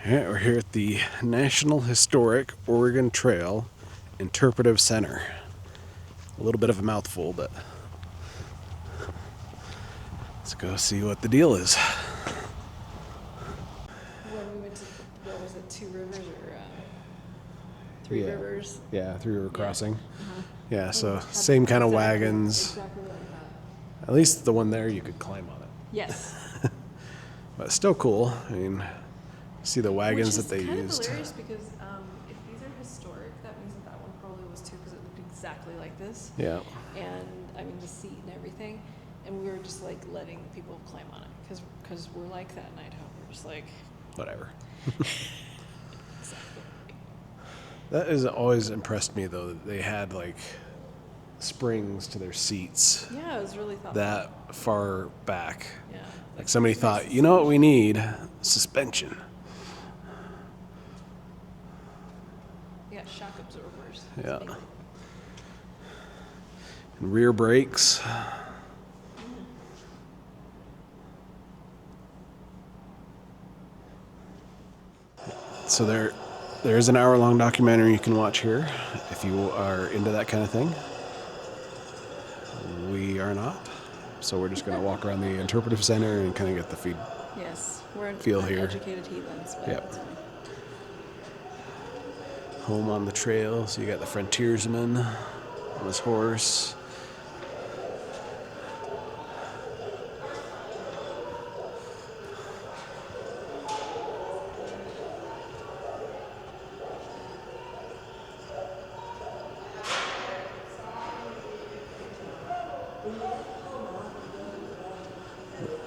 Yeah, we're here at the National Historic Oregon Trail Interpretive Center. A little bit of a mouthful, but let's go see what the deal is. When we went to, what was it, Two Rivers or Three Rivers? Yeah, Three River Crossing. Uh-huh. Yeah, so Had same kind of exactly- wagons. Exactly like that. At least the one there, you could climb on it. Yes. But still cool. I mean, see the wagons that they Which is kind used. of hilarious because if these are historic, that means that one probably was too, because it looked exactly like this. Yeah. And I mean the seat and everything, and we were just like letting people climb on it because we're like that in Idaho. We're just like Whatever. exactly. That has always impressed me, though, that they had like springs to their seats Yeah, it was really thoughtful. that far back. Yeah. Like somebody thought, you know what we need? Suspension. Yeah, shock absorbers. Yeah. Big. And rear brakes. So there is an hour-long documentary you can watch here if you are into that kind of thing. We are not. So we're just going to walk around the interpretive center and kind of get the feed. Yes, we're Feel here. uneducated heathens, but Yep. that's fine. Home on the trail. So you got the frontiersman on his horse.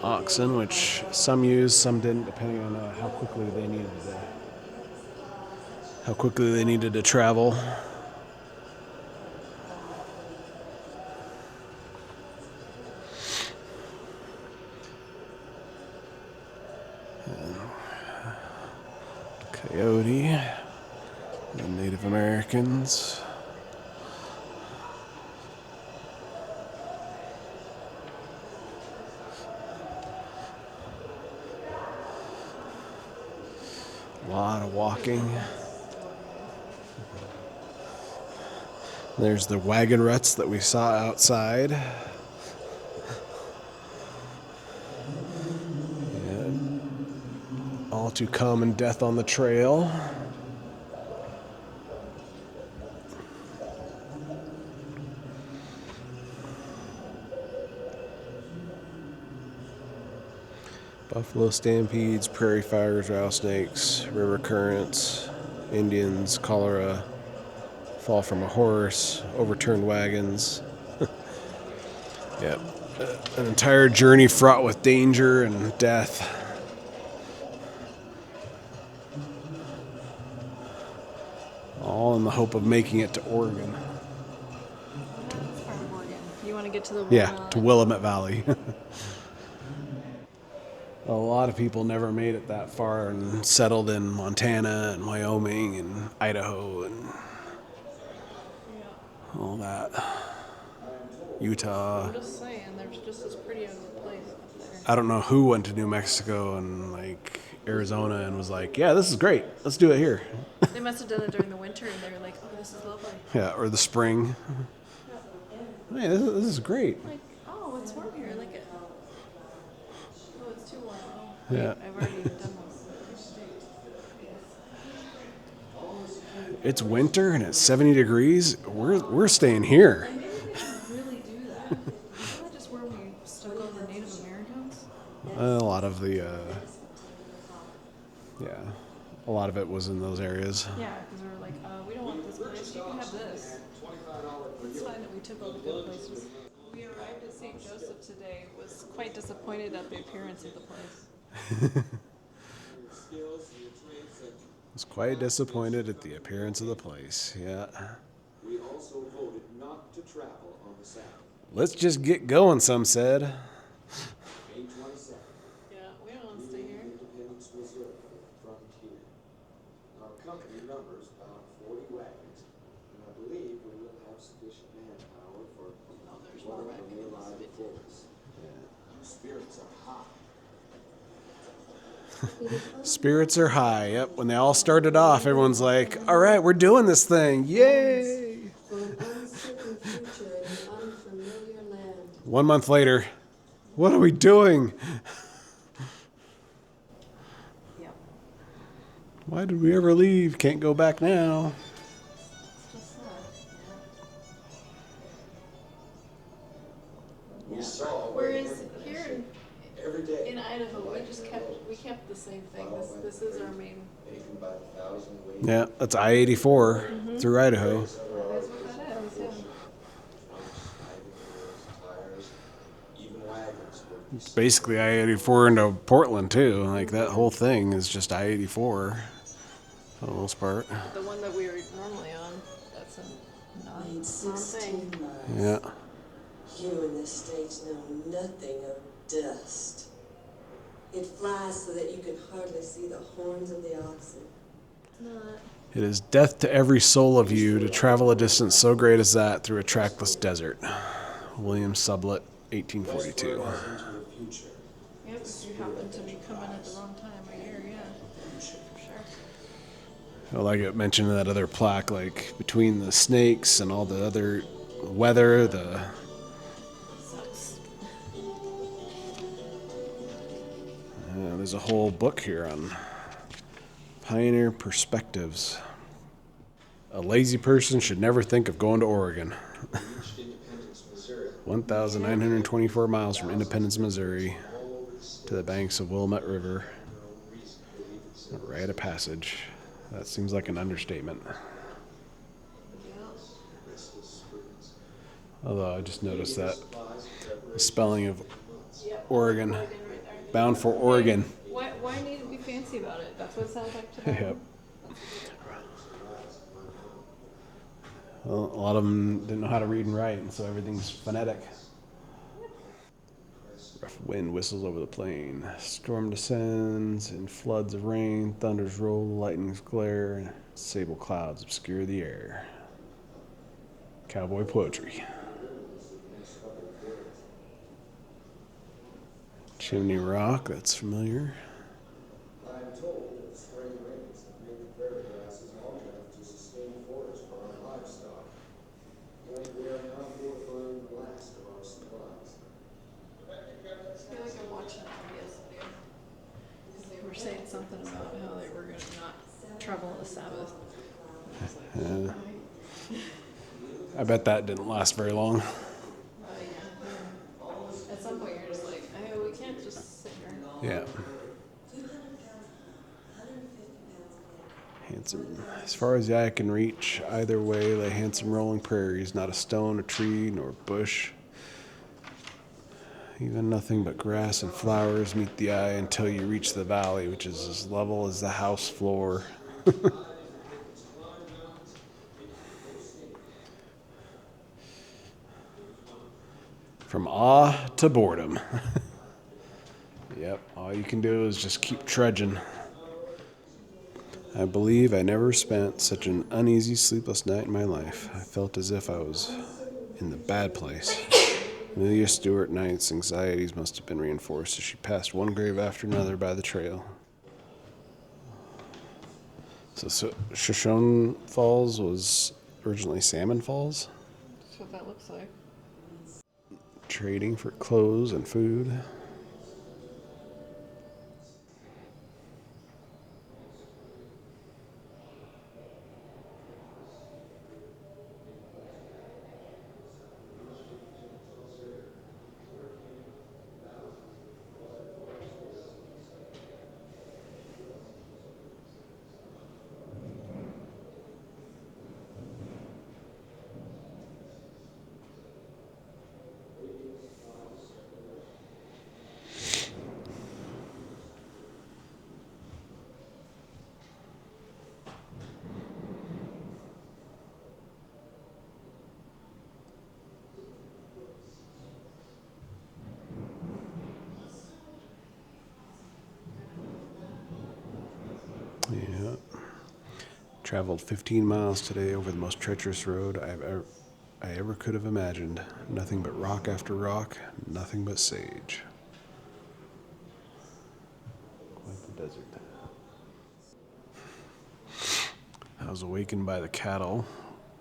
Oxen, which some used, some didn't, depending on how quickly they needed to travel. Coyote, the Native Americans. A lot of walking. There's the wagon ruts that we saw outside. And all to come and death on the trail. Buffalo stampedes, prairie fires, rattlesnakes, river currents, Indians, cholera, fall from a horse, overturned wagons. Yep. An entire journey fraught with danger and death. All in the hope of making it to Oregon. That's part of Oregon. You want to get to the Yeah, Willamette. to Willamette Valley. A lot of people never made it that far and settled in Montana and Wyoming and Idaho and Yeah. all that. Utah. I'm just saying, there's just as pretty as a place up there. I don't know who went to New Mexico and like Arizona and was like, yeah, this is great. Let's do it here. They must have done it during the winter, and they were like, "Oh, this is lovely." Yeah, or the spring. Hey, this is great. Like, oh, it's warm here. I like it. Oh, it's too warm. Oh, Yeah. I've already done this. It's winter and it's 70 degrees. We're staying here. Maybe they should really do that. Isn't that just where we stuck over Native Americans? A lot of the, a lot of it was in those areas. Yeah, because we were like, we don't want this place. You can have this. It's fine that we took all the good places. We arrived at St. Joseph today. Was quite disappointed at the appearance of the place. Was quite disappointed at the appearance of the place. Yeah. We also voted not to travel on the Sabbath. Let's just get going, some said. May 22nd, Yeah, we don't want to stay here. Independence Reserve, Frontier. Our company numbers about 40 wagons, and I believe we will have sufficient manpower for there's one more of the wagons. arrival force. You spirits are high. Spirits are high. Yep. When they all started off, everyone's like, all right, we're doing this thing. Yay. For an uncertain future in an unfamiliar land. 1 month later, what are we doing? Yep. Why did we ever leave? Can't go back now. It's just sad. We Yeah. saw Whereas here every day. in Idaho, we kept the same thing. This is our main. Bacon by the thousand ways. Yeah, that's I-84 through Idaho. That is what that is. Yeah. Tires, even wagons were It's basically I-84 into Portland too. Like that whole thing is just I-84 for the most part. The one that we were normally on, that's a Made non-thing. 16 miles. Yeah. You in the States know nothing of dust. It flies so that you can hardly see the horns of the oxen. Not. It is death to every soul of you to travel a distance so great as that through a trackless desert. William Sublett, 1842. into the future. Yep, if you happen to be coming at the wrong time of year, yeah. For sure. Like it mentioned in that other plaque, like between the snakes and all the other weather, Sucks. there's a whole book here on pioneer perspectives. A lazy person should never think of going to Oregon. Reached Independence, Missouri. 1,924 miles from Independence, Missouri, to the banks of Willamette River. A rite of passage. That seems like an understatement. Although I just noticed that the spelling of Yep. Oregon, Right there. bound for Oregon. Why need to be fancy about it? That's what it sounds like to me. Yep. Well, a lot of them didn't know how to read and write, and so everything's phonetic. Rough wind whistles over the plain. Storm descends in floods of rain. Thunders roll, lightnings glare. Sable clouds obscure the air. Cowboy poetry. Chimney Rock, that's familiar. I am told that spring rains have made the prairie grasses long enough to sustain forage for our livestock. And we are now fortifying the last of our supplies. I feel like I'm watching it from yesterday. Because they were saying something about how they were going to not travel on the Sabbath. And I was like, Yeah. alright. I bet that didn't last very long. Yeah. At some point, you're just like, oh, we can't just sit here. Yeah. 200 pounds, 150 pounds of Handsome. As far as the eye can reach, either way lay handsome rolling prairies, not a stone, a tree, nor bush. Even nothing but grass and flowers meet the eye until you reach the valley, which is as level as the house floor. From awe to boredom. Yep, all you can do is just keep trudging. I believe I never spent such an uneasy, sleepless night in my life. I felt as if I was in the bad place. Amelia Stewart Knight's anxieties must have been reinforced as she passed one grave after another by the trail. So Shoshone Falls was originally Salmon Falls, That's what that looks like. trading for clothes and food. Yeah. Traveled 15 miles today over the most treacherous road I ever could have imagined. Nothing but rock after rock, nothing but sage. Quite the desert. I was awakened by the cattle,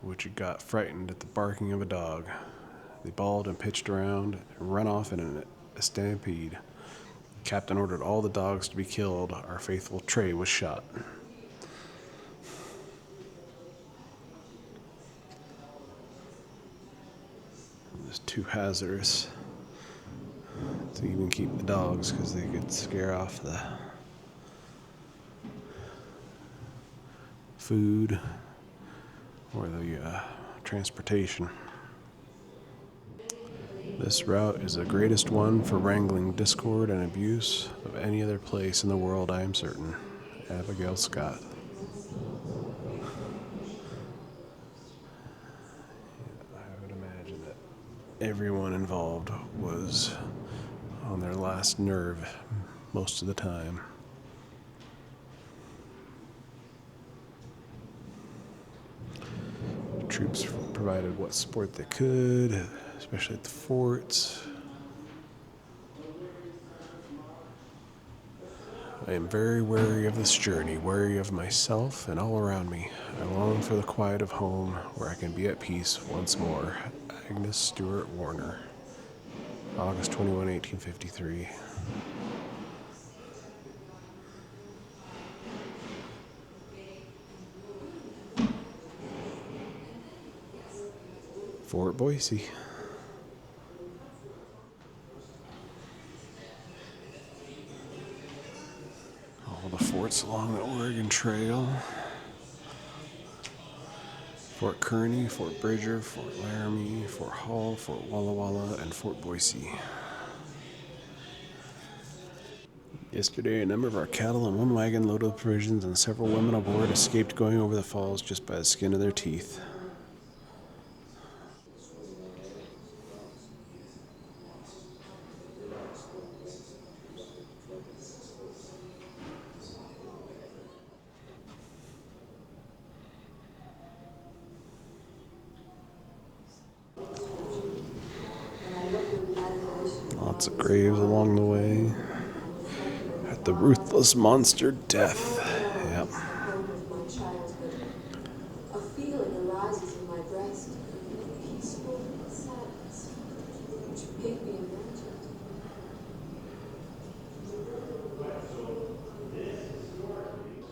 which had got frightened at the barking of a dog. They bawled and pitched around and ran off in a stampede. The captain ordered all the dogs to be killed. Our faithful Trey was shot. It was too hazardous to even keep the dogs because they could scare off the food or the transportation. This route is the greatest one for wrangling discord and abuse of any other place in the world, I am certain. Abigail Scott. I would imagine that everyone involved was on their last nerve most of the time. The troops provided what support they could, especially at the forts. I am very wary of this journey, wary of myself and all around me. I long for the quiet of home where I can be at peace once more. Agnes Stewart Warner, August 21, 1853. Fort Boise. All the forts along the Oregon Trail. Fort Kearny, Fort Bridger, Fort Laramie, Fort Hall, Fort Walla Walla, and Fort Boise. Yesterday, a number of our cattle and one wagon loaded with provisions and several women aboard escaped going over the falls just by the skin of their teeth. Lots of graves along the way. At the ruthless monster death. Yep. A feeling arises in my breast, a peaceful sadness, which can't be imagined.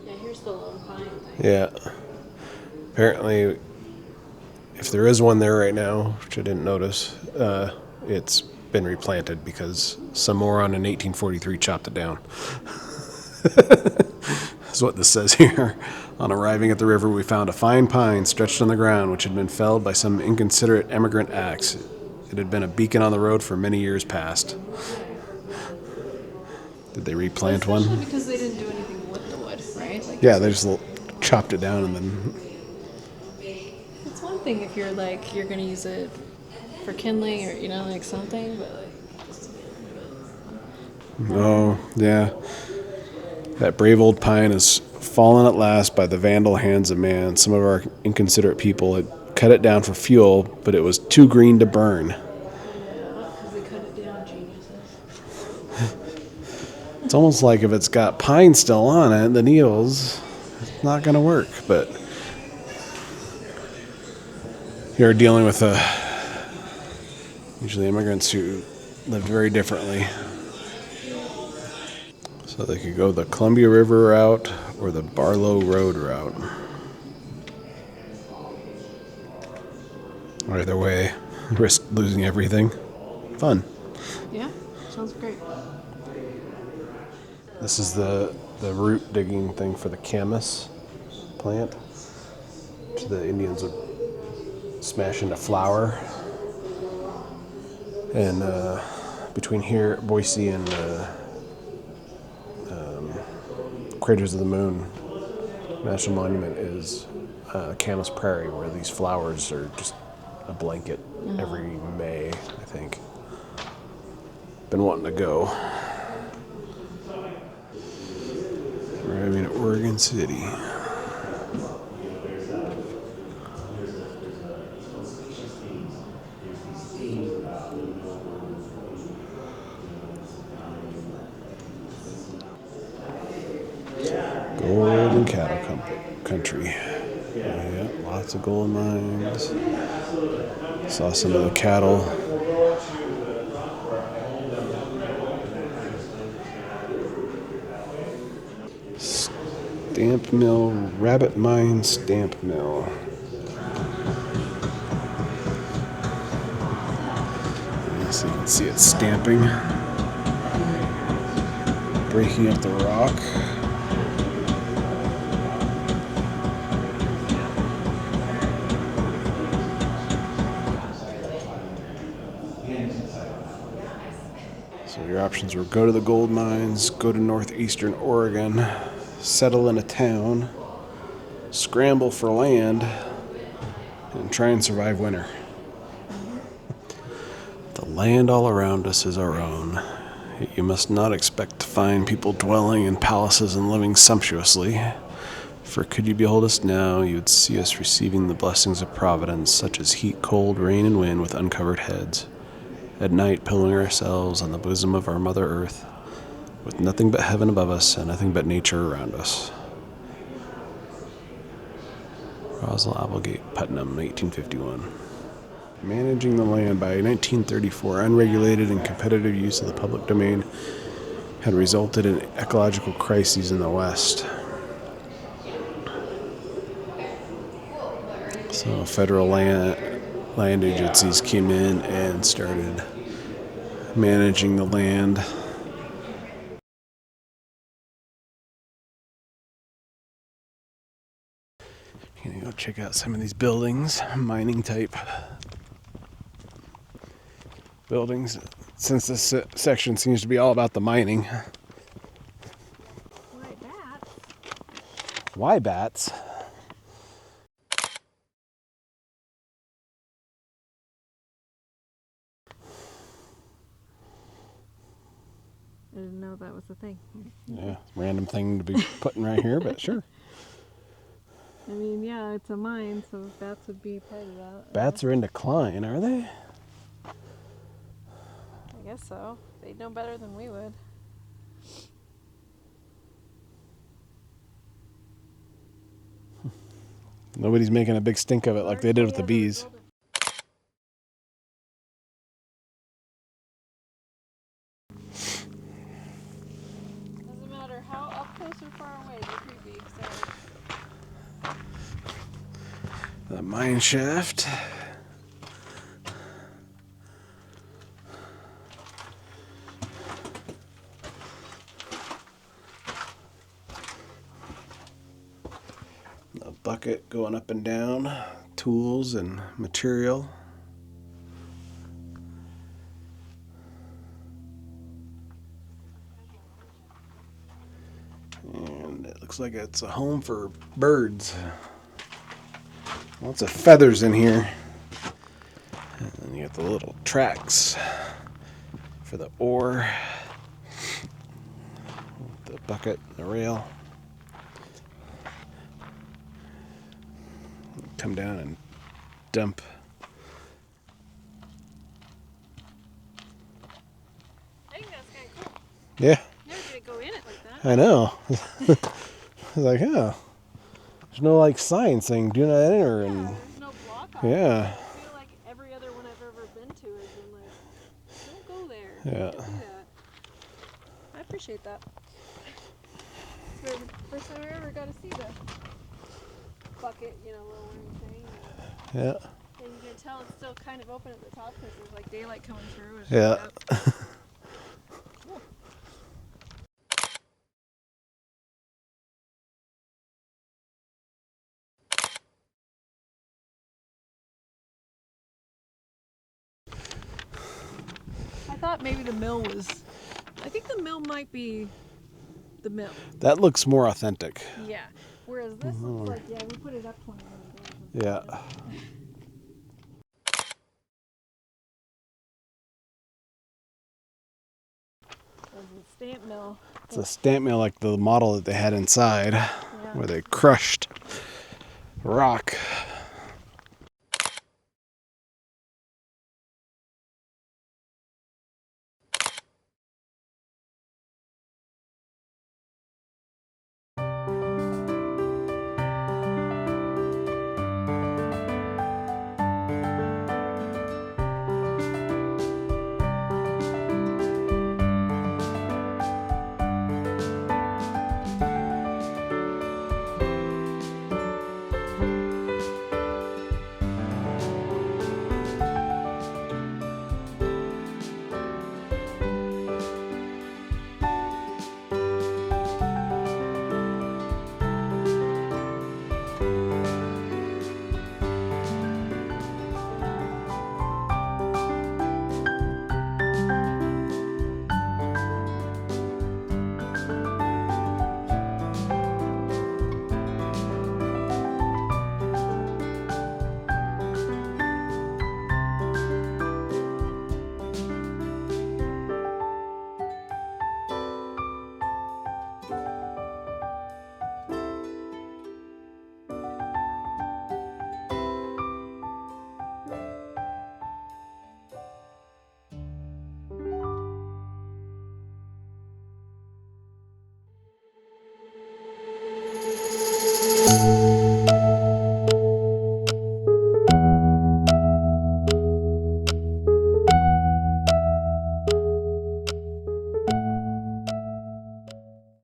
Yeah, here's the lone pine thing. Yeah. Apparently, if there is one there right now, which I didn't notice, it's been replanted because some moron in 1843 chopped it down. That's what this says here. On arriving at the river, we found a fine pine stretched on the ground, which had been felled by some inconsiderate emigrant axe. It had been a beacon on the road for many years past. Did they replant Especially one? because they didn't do anything with the wood, right? Like, Yeah, they just chopped it down and then... it's one thing if you're like, you're gonna use it for kindling or, you know, like something, but like, just to get rid of it. Oh, yeah. That brave old pine has fallen at last by the vandal hands of man. Some of our inconsiderate people had cut it down for fuel, but it was too green to burn. Yeah, because they cut it down, geniuses. It's almost like if it's got pine still on it, the needles, it's not going to work. But you're dealing with usually immigrants who lived very differently. So they could go the Columbia River route or the Barlow Road route. Either way, risk losing everything. Fun. Yeah, sounds great. This is the root digging thing for the camas plant, which the Indians would smash into flour. And between here, Boise, and Craters of the Moon National Monument is Camas Prairie, where these flowers are just a blanket every May, I think. Been wanting to go. Arriving at Oregon City. Western cattle country. Yeah, lots of gold mines. Saw some of the cattle. Stamp mill, rabbit mine stamp mill. So you can see it stamping, breaking up the rock. So your options were go to the gold mines, go to northeastern Oregon, settle in a town, scramble for land, and try and survive winter. The land all around us is our own. You must not expect to find people dwelling in palaces and living sumptuously. For could you behold us now, you would see us receiving the blessings of Providence, such as heat, cold, rain, and wind with uncovered heads. At night, pillowing ourselves on the bosom of our Mother Earth, with nothing but heaven above us and nothing but nature around us. Roswell Applegate, Putnam, 1851. Managing the land by 1934, unregulated and competitive use of the public domain had resulted in ecological crises in the West. So federal land agencies came in and started managing the land. You can go check out some of these buildings, mining type buildings, since this section seems to be all about the mining. Why bats? Why bats? I didn't know that was a thing. Yeah, random thing to be putting right here, but sure. I mean, yeah, it's a mine, so bats would be part of that. Bats are in decline, are they? I guess so. They'd know better than we would. Nobody's making a big stink of it like they did with the bees. Doesn't matter how up close or far away, they're creepy. So. The mine shaft. A bucket going up and down, tools and material. And it looks like it's a home for birds. Lots of feathers in here. And you got the little tracks for the ore, the bucket, the rail. Come down and dump. I think that's kind of cool. Yeah, Never gonna go in it like that. I know. I was like, oh, there's no like sign saying do not enter, and There's no block on it. yeah, I feel like every other one I've ever been to has been like, don't go there. Yeah. Don't do that. I appreciate that. It's the first time I ever got to see the bucket, lowering thing. yeah, And you can tell it's still kind of open at the top because there's like daylight coming through. And yeah. Cool. I thought maybe the mill was. I think the mill might be the mill. That looks more authentic. Yeah. Whereas this looks like, yeah, we put it up 20 days. Yeah. There's a stamp mill. It's a stamp mill like the model that they had inside, where they crushed rock